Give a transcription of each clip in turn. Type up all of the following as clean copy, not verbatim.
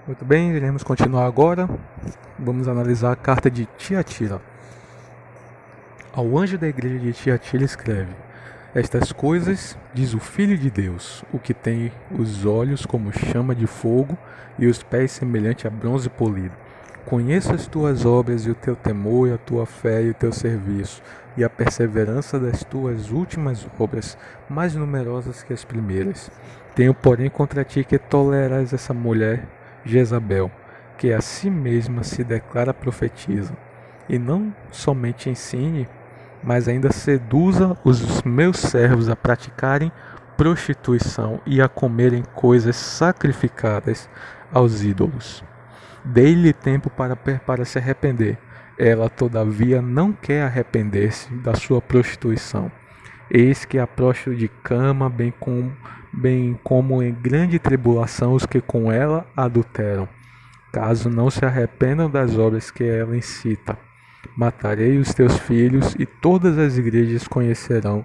Muito bem, iremos continuar agora. Vamos analisar a carta de Tiatira. Ao anjo da igreja de Tiatira escreve: Estas coisas diz o Filho de Deus, o que tem os olhos como chama de fogo e os pés semelhante a bronze polido. Conheço as tuas obras e o teu temor e a tua fé e o teu serviço e a perseverança das tuas últimas obras, mais numerosas que as primeiras. Tenho, porém, contra ti que toleras essa mulher Jezabel, que a si mesma se declara profetisa, e não somente ensine, mas ainda seduza os meus servos a praticarem prostituição e a comerem coisas sacrificadas aos ídolos. Dei-lhe tempo para se arrepender. Ela, todavia, não quer arrepender-se da sua prostituição. Eis que a prostra de cama, bem como em grande tribulação os que com ela adulteram, caso não se arrependam das obras que ela incita. Matarei os teus filhos, e todas as igrejas conhecerão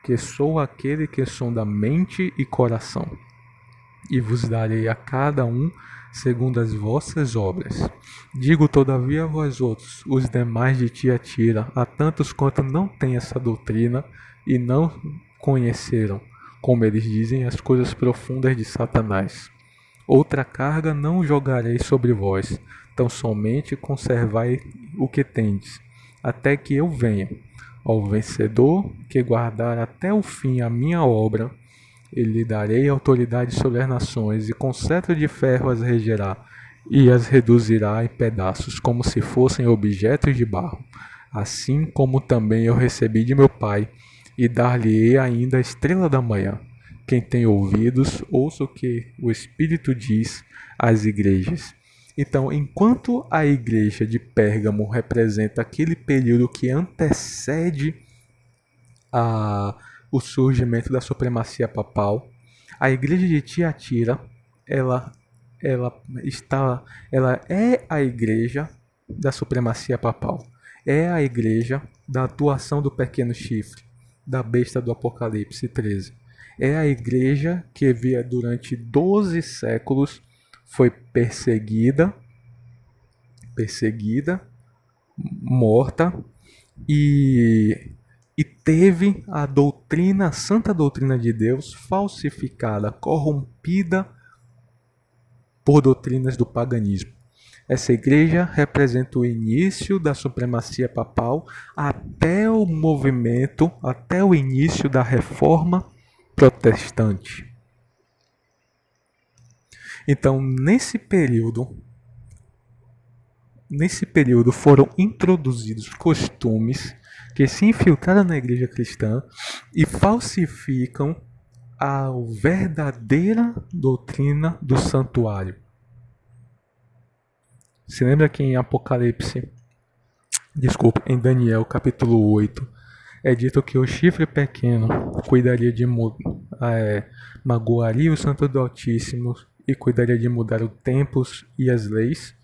que sou aquele que sonda mente e coração, e vos darei a cada um segundo as vossas obras. Digo todavia a vós outros, os demais de Tiatira, a tantos quanto não têm essa doutrina e não conheceram, como eles dizem, as coisas profundas de Satanás. Outra carga não jogarei sobre vós, tão somente conservai o que tendes, até que eu venha. Ao vencedor que guardar até o fim a minha obra, lhe darei autoridade sobre as nações, e com cetro de ferro as regerá, e as reduzirá em pedaços, como se fossem objetos de barro. Assim como também eu recebi de meu Pai, e dar-lhe-ei ainda a estrela da manhã. Quem tem ouvidos, ouça o que o Espírito diz às igrejas. Então, enquanto a igreja de Pérgamo representa aquele período que antecede o surgimento da supremacia papal, a igreja de Tiatira, ela é a igreja da supremacia papal, é a igreja da atuação do pequeno chifre, da besta do Apocalipse 13. É a igreja que via durante 12 séculos foi perseguida, morta e teve a doutrina, a santa doutrina de Deus falsificada, corrompida por doutrinas do paganismo. Essa igreja representa o início da supremacia papal até o movimento, até o início da reforma protestante. Então, nesse período foram introduzidos costumes que se infiltraram na igreja cristã e falsificam a verdadeira doutrina do santuário. Se lembra que em Daniel capítulo 8, é dito que o chifre pequeno cuidaria de magoaria o santo do Altíssimo e cuidaria de mudar os tempos e as leis,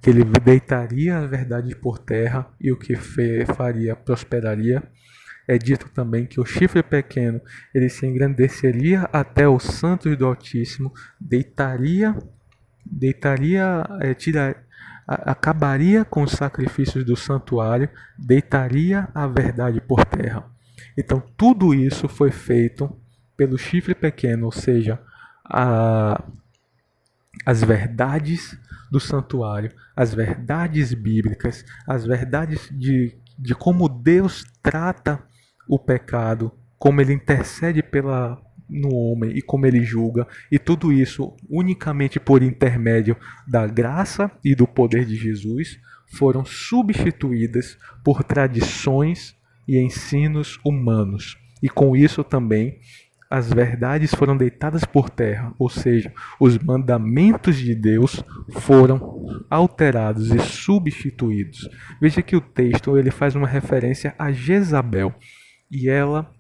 que ele deitaria a verdade por terra e o que faria prosperaria. É dito também que o chifre pequeno ele se engrandeceria até os santos do Altíssimo, acabaria com os sacrifícios do santuário, deitaria a verdade por terra. Então tudo isso foi feito pelo chifre pequeno, ou seja, as verdades do santuário, as verdades bíblicas, as verdades de como Deus trata o pecado, como ele intercede no homem e como ele julga, e tudo isso unicamente por intermédio da graça e do poder de Jesus, foram substituídas por tradições e ensinos humanos. E com isso também as verdades foram deitadas por terra, ou seja, os mandamentos de Deus foram alterados e substituídos. Veja que o texto ele faz uma referência a Jezabel, e ela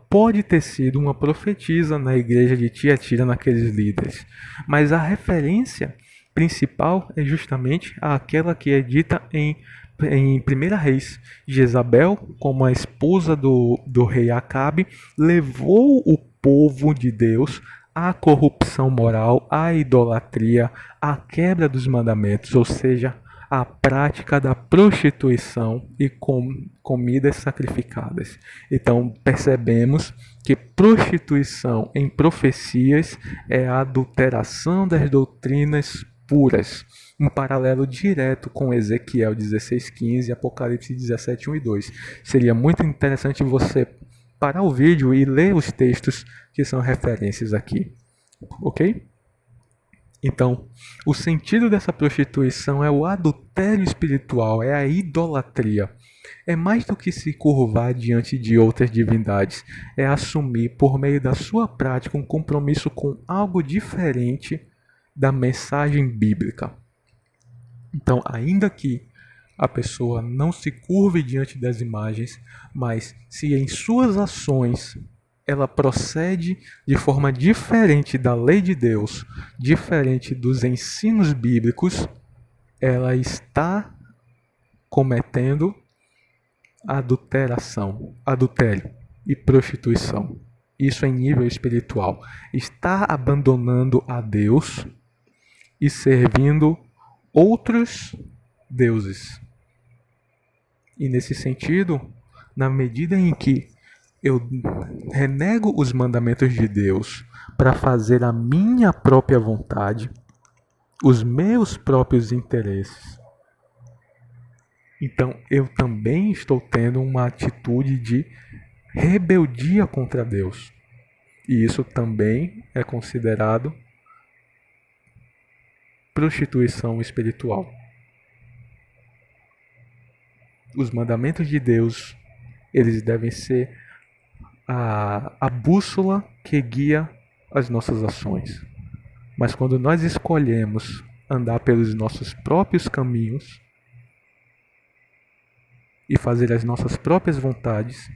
pode ter sido uma profetisa na igreja de Tiatira, naqueles líderes, mas a referência principal é justamente aquela que é dita em 1 Reis. Jezabel, como a esposa do rei Acabe, levou o povo de Deus à corrupção moral, à idolatria, à quebra dos mandamentos, ou seja, à prática da prostituição e comidas sacrificadas. Então, percebemos que prostituição em profecias é a adulteração das doutrinas puras. Um paralelo direto com Ezequiel 16:15 e Apocalipse 17:1 e 2. Seria muito interessante você parar o vídeo e ler os textos que são referências aqui, ok? Então, o sentido dessa prostituição é o adultério espiritual, é a idolatria. É mais do que se curvar diante de outras divindades, é assumir por meio da sua prática um compromisso com algo diferente da mensagem bíblica. Então, ainda que a pessoa não se curve diante das imagens, mas se em suas ações ela procede de forma diferente da lei de Deus, diferente dos ensinos bíblicos, ela está cometendo adultério e prostituição. Isso em nível espiritual. Está abandonando a Deus e servindo outros deuses. E nesse sentido, na medida em que eu renego os mandamentos de Deus para fazer a minha própria vontade, os meus próprios interesses, então eu também estou tendo uma atitude de rebeldia contra Deus. E isso também é considerado prostituição espiritual. Os mandamentos de Deus, eles devem ser a bússola que guia as nossas ações. Mas quando nós escolhemos andar pelos nossos próprios caminhos e fazer as nossas próprias vontades,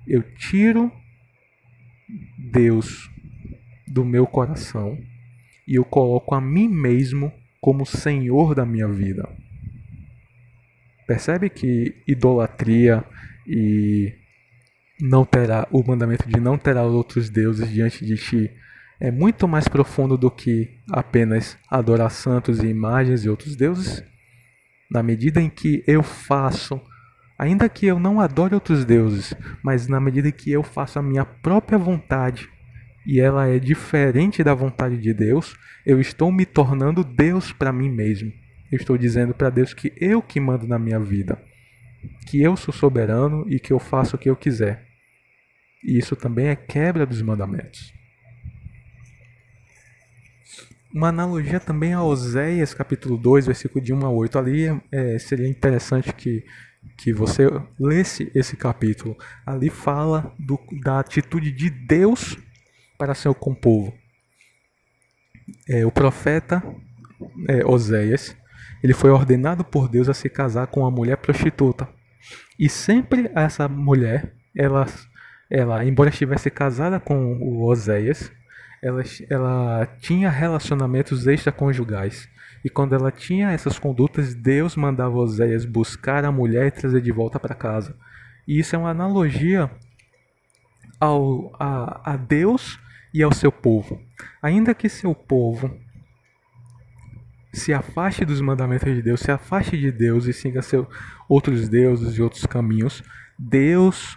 eu tiro Deus do meu coração e eu coloco a mim mesmo como Senhor da minha vida. Percebe que idolatria e não terá o mandamento de não terá outros deuses diante de ti é muito mais profundo do que apenas adorar santos e imagens e outros deuses? Na medida em que eu faço, ainda que eu não adore outros deuses, mas na medida em que eu faço a minha própria vontade e ela é diferente da vontade de Deus, eu estou me tornando Deus para mim mesmo. Eu estou dizendo para Deus que eu que mando na minha vida, que eu sou soberano e que eu faço o que eu quiser. E isso também é quebra dos mandamentos. Uma analogia também a Oséias capítulo 2, versículo de 1 a 8. Ali seria interessante que você lesse esse capítulo. Ali fala da atitude de Deus para seu povo. O profeta Oséias, ele foi ordenado por Deus a se casar com uma mulher prostituta. E sempre essa mulher, ela embora estivesse casada com o Oséias, ela tinha relacionamentos extraconjugais. E quando ela tinha essas condutas, Deus mandava Oséias buscar a mulher e trazer de volta para casa. E isso é uma analogia a Deus e ao seu povo. Ainda que seu povo se afaste dos mandamentos de Deus, se afaste de Deus e siga outros deuses e outros caminhos, Deus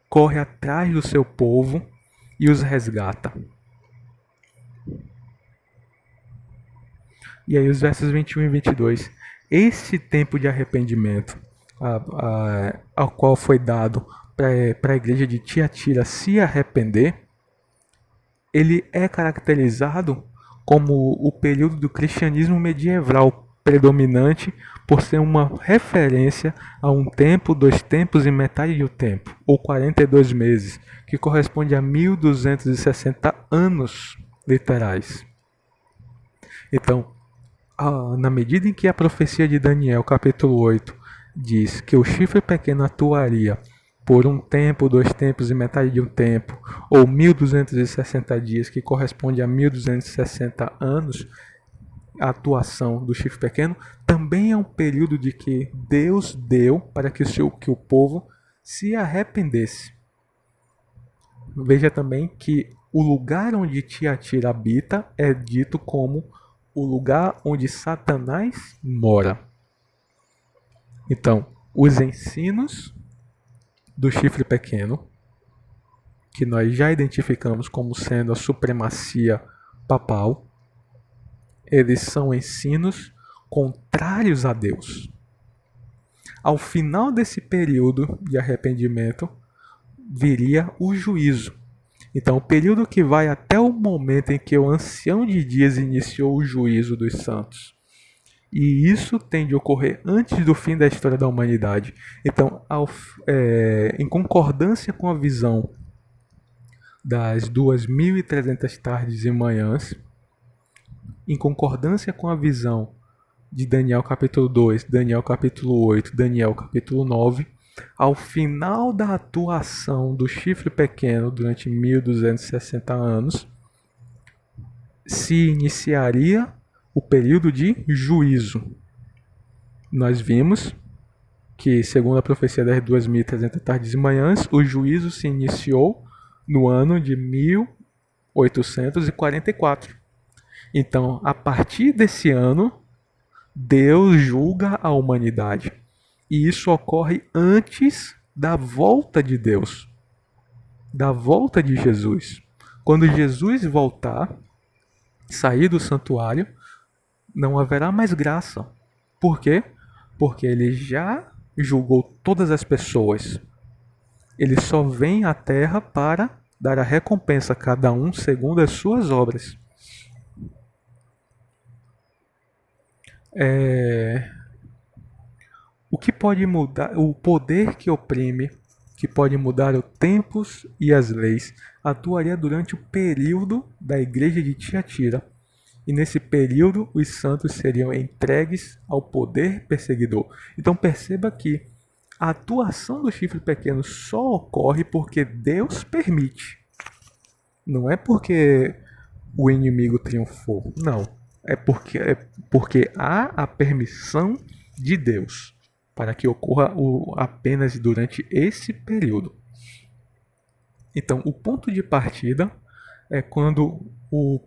corre atrás do seu povo e os resgata. E aí os versos 21 e 22. Esse tempo de arrependimento ao qual foi dado para a igreja de Tiatira se arrepender, ele é caracterizado como o período do cristianismo medieval predominante por ser uma referência a um tempo, 2 tempos e metade de um tempo, ou 42 meses, que corresponde a 1260 anos literais. Então, na medida em que a profecia de Daniel, capítulo 8, diz que o chifre pequeno atuaria por 1 tempo, 2 tempos e metade de um tempo, ou 1260 dias, que corresponde a 1260 anos, a atuação do chifre pequeno, também é um período de que Deus deu para que o povo se arrependesse. Veja também que o lugar onde Tiatira habita é dito como o lugar onde Satanás mora. Então, os ensinos do chifre pequeno, que nós já identificamos como sendo a supremacia papal, eles são ensinos contrários a Deus. Ao final desse período de arrependimento, viria o juízo. Então, o período que vai até o momento em que o ancião de dias iniciou o juízo dos santos. E isso tem de ocorrer antes do fim da história da humanidade. Então, em concordância com a visão das 2.300 tardes e manhãs, em concordância com a visão de Daniel capítulo 2, Daniel capítulo 8, Daniel capítulo 9, ao final da atuação do chifre pequeno durante 1260 anos, se iniciaria o período de juízo. Nós vimos que, segundo a profecia das 2.300 tardes e manhãs, o juízo se iniciou no ano de 1844. Então, a partir desse ano, Deus julga a humanidade. E isso ocorre antes da volta de Deus, da volta de Jesus. Quando Jesus voltar, sair do santuário, não haverá mais graça. Por quê? Porque ele já julgou todas as pessoas. Ele só vem à terra para dar a recompensa a cada um segundo as suas obras. O que pode mudar, o poder que oprime, que pode mudar os tempos e as leis, atuaria durante o período da igreja de Tiatira. E nesse período os santos seriam entregues ao poder perseguidor. Então perceba que a atuação do chifre pequeno só ocorre porque Deus permite. Não é porque o inimigo triunfou. Não. É porque há a permissão de Deus para que ocorra apenas durante esse período. Então, o ponto de partida é quando o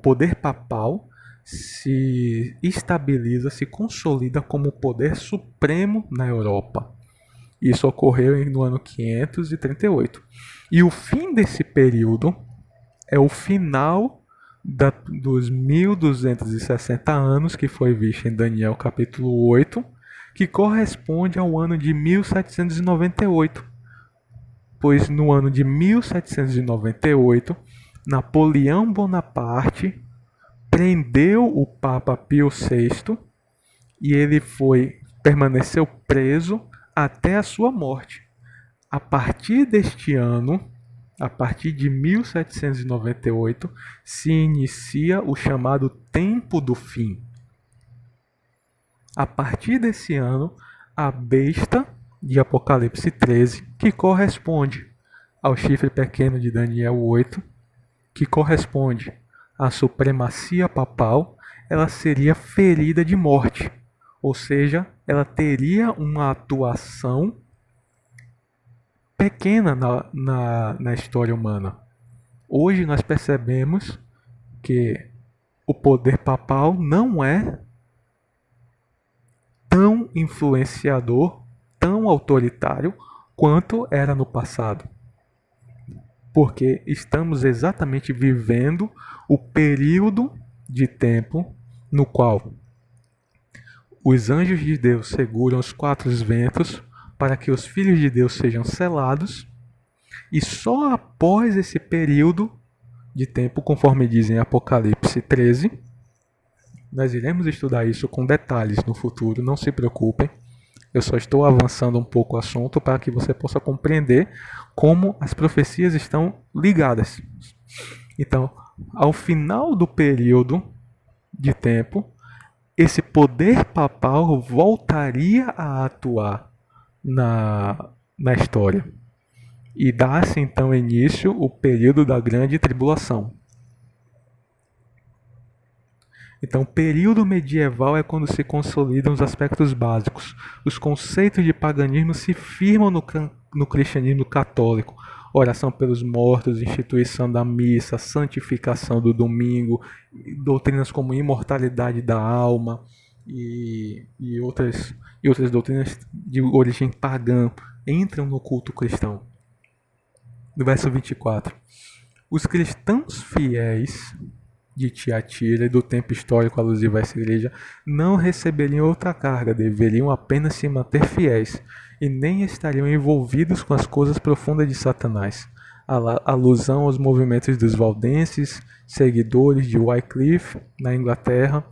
poder papal se estabiliza, se consolida como o poder supremo na Europa. Isso ocorreu no ano 538. E o fim desse período é o final dos 1260 anos que foi visto em Daniel capítulo 8, que corresponde ao ano de 1798. Pois no ano de 1798, Napoleão Bonaparte prendeu o Papa Pio VI e ele permaneceu preso até a sua morte. A partir deste ano, a partir de 1798, se inicia o chamado Tempo do Fim. A partir desse ano, a besta de Apocalipse 13, que corresponde ao chifre pequeno de Daniel 8, que corresponde à supremacia papal, ela seria ferida de morte. Ou seja, ela teria uma atuação pequena na história humana. Hoje nós percebemos que o poder papal não é tão influenciador, tão autoritário quanto era no passado. Porque estamos exatamente vivendo o período de tempo no qual os anjos de Deus seguram os quatro ventos para que os filhos de Deus sejam selados, e só após esse período de tempo, conforme diz em Apocalipse 13, nós iremos estudar isso com detalhes no futuro, não se preocupem. Eu só estou avançando um pouco o assunto para que você possa compreender como as profecias estão ligadas. Então, ao final do período de tempo, esse poder papal voltaria a atuar na história. E dá-se então início o período da grande tribulação. Então, o período medieval é quando se consolidam os aspectos básicos. Os conceitos de paganismo se firmam no cristianismo católico. oração pelos mortos, instituição da missa, santificação do domingo, doutrinas como imortalidade da alma e outras doutrinas de origem pagã entram no culto cristão. No verso 24, os cristãos fiéis de Tiatira e do tempo histórico alusivo a essa igreja não receberiam outra carga, deveriam apenas se manter fiéis e nem estariam envolvidos com as coisas profundas de Satanás. Alusão aos movimentos dos valdenses, seguidores de Wycliffe na Inglaterra.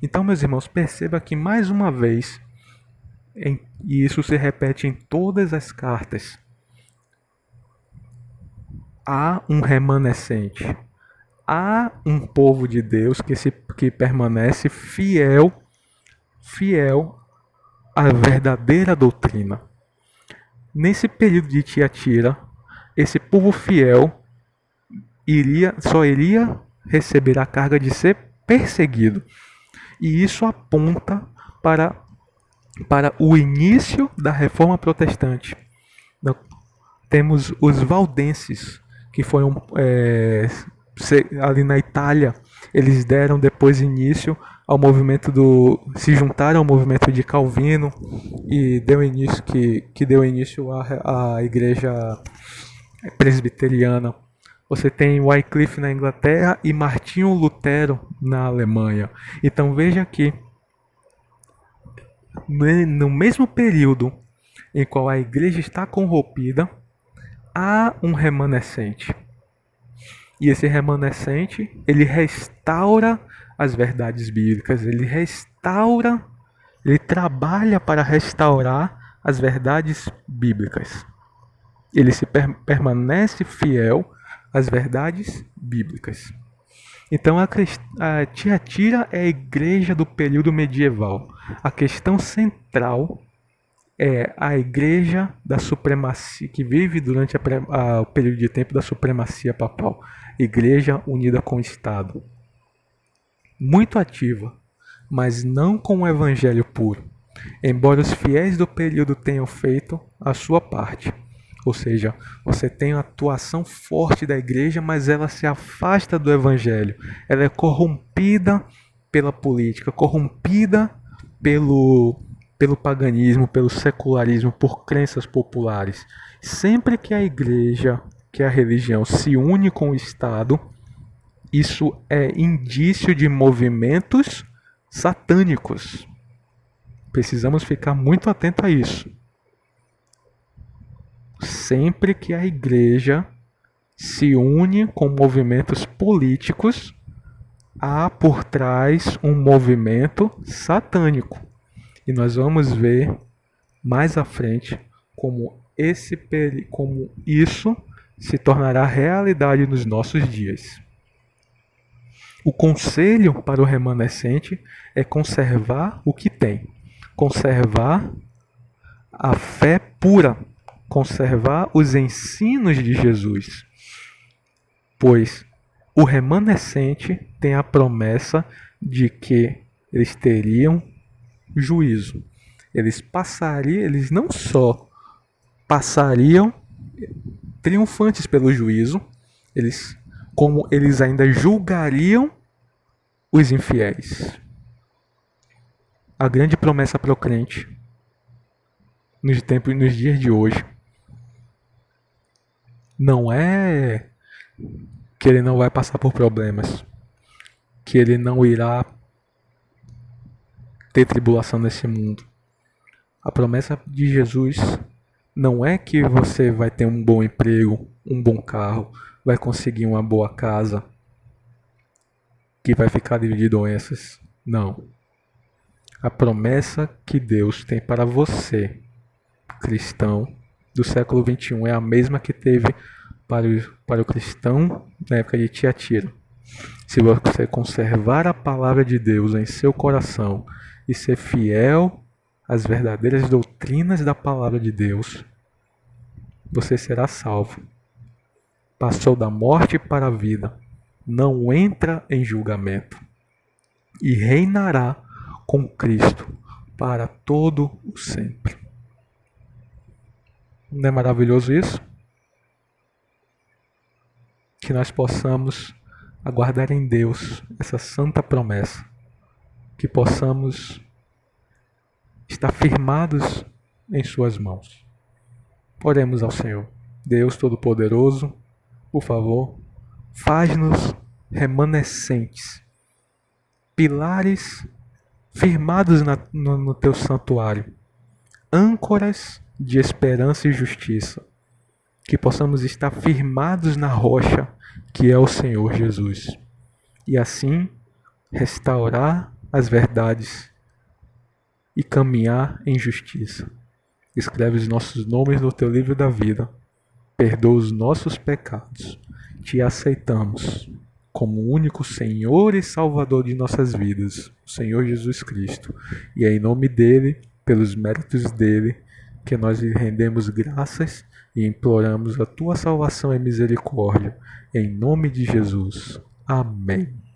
Então, meus irmãos, perceba que mais uma vez, e isso se repete em todas as cartas, há um remanescente. Há um povo de Deus que permanece fiel à verdadeira doutrina. Nesse período de Tiatira, esse povo fiel só iria receber a carga de ser perseguido. E isso aponta para o início da Reforma Protestante. Temos os valdenses, que foram ali na Itália. Eles deram depois início ao movimento se juntaram ao movimento de Calvino e deu início à igreja presbiteriana. Você tem Wycliffe na Inglaterra e Martinho Lutero na Alemanha. Então veja que no mesmo período em qual a igreja está corrompida, há um remanescente. E esse remanescente, ele restaura as verdades bíblicas, ele trabalha para restaurar as verdades bíblicas. Ele permanece fiel às verdades bíblicas. Então a Tiatira é a igreja do período medieval. A questão central é a igreja da supremacia, que vive durante o período de tempo da supremacia papal. Igreja unida com o Estado. Muito ativa, mas não com o evangelho puro. Embora os fiéis do período tenham feito a sua parte. Ou seja, você tem a atuação forte da igreja, mas ela se afasta do evangelho. Ela é corrompida pela política, corrompida pelo paganismo, pelo secularismo, por crenças populares. Sempre que a igreja, que a religião se une com o Estado, isso é indício de movimentos satânicos. Precisamos ficar muito atentos a isso. Sempre que a igreja se une com movimentos políticos, há por trás um movimento satânico. E nós vamos ver mais à frente como isso se tornará realidade nos nossos dias. O conselho para o remanescente é conservar o que tem, conservar a fé pura, conservar os ensinos de Jesus, pois o remanescente tem a promessa de que eles teriam juízo. Eles não só passariam triunfantes pelo juízo, como eles ainda julgariam os infiéis. A grande promessa para o crente nos dias de hoje não é que ele não vai passar por problemas, que ele não irá ter tribulação nesse mundo. A promessa de Jesus não é que você vai ter um bom emprego, um bom carro, vai conseguir uma boa casa, que vai ficar livre de doenças. Não. A promessa que Deus tem para você, cristão do século XXI, é a mesma que teve para o cristão na época de Tiatira. Se você conservar a palavra de Deus em seu coração e ser fiel às verdadeiras doutrinas da palavra de Deus, você será salvo. Passou da morte para a vida, não entra em julgamento e reinará com Cristo para todo o sempre. Não é maravilhoso isso? que nós possamos aguardar em Deus essa santa promessa, que possamos estar firmados em suas mãos. Oremos ao Senhor. Deus Todo-Poderoso, por favor, faz-nos remanescentes, pilares firmados no teu santuário, âncoras de esperança e justiça, que possamos estar firmados na rocha que é o Senhor Jesus, e assim restaurar as verdades e caminhar em justiça. Escreve os nossos nomes no teu livro da vida, perdoa os nossos pecados, te aceitamos como o único Senhor e Salvador de nossas vidas, o Senhor Jesus Cristo, e é em nome dele, pelos méritos dele, que nós lhe rendemos graças e imploramos a tua salvação e misericórdia, em nome de Jesus. Amém.